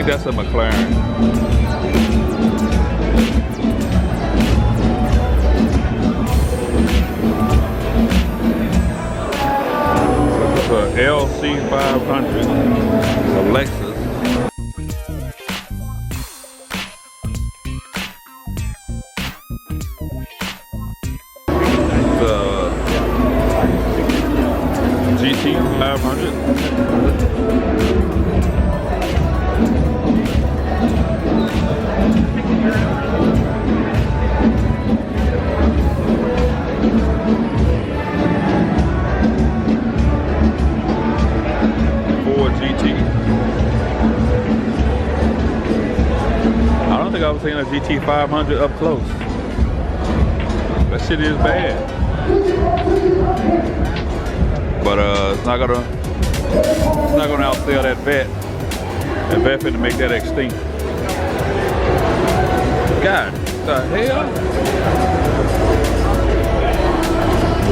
think that's a McLaren. This is a LC 500, a Lexus. GT 500. Ford GT. I don't think I've seen a GT 500 up close. That shit is bad. But it's not gonna outsell that vet. That vet finna make that extinct. God, the hell?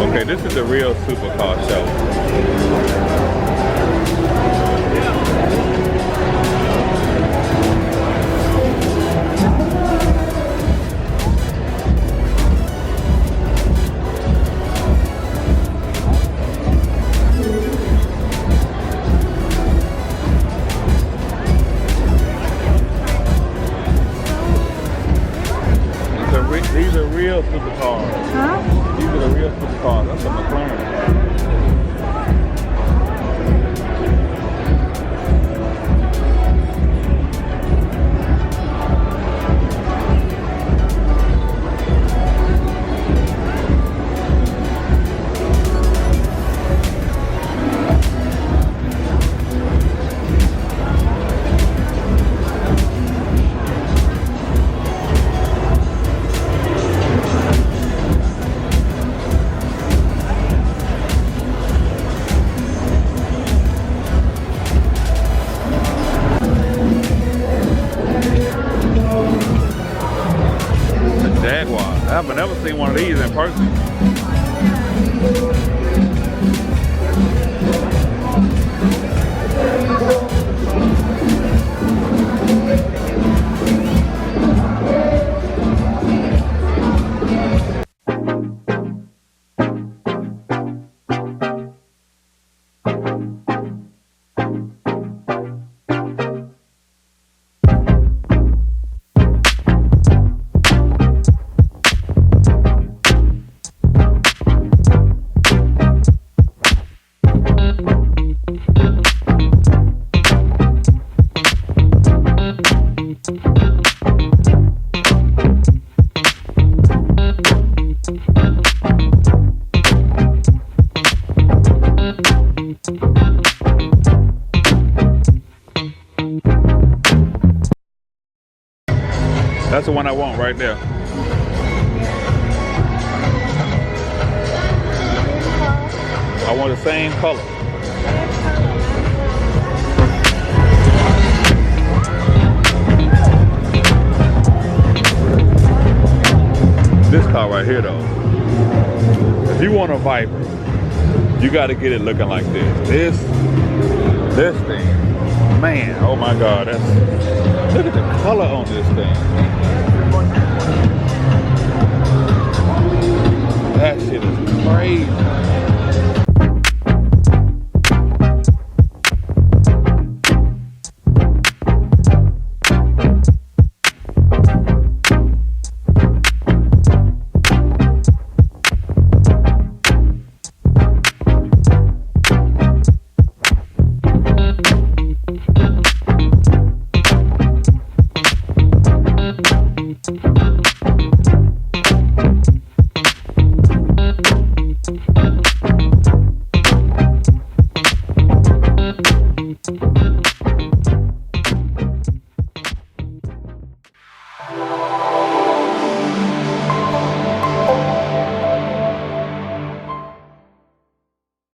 Okay, this is the real supercar show. These are real supercars. Huh? These are the real supercars. That's a McLaren. I've never seen one of these in person. That's the one I want right there. I want the same color. This car right here though, if you want a Viper, you got to get it looking like this. This thing, man, oh my God, look at the color on this thing. That shit is crazy.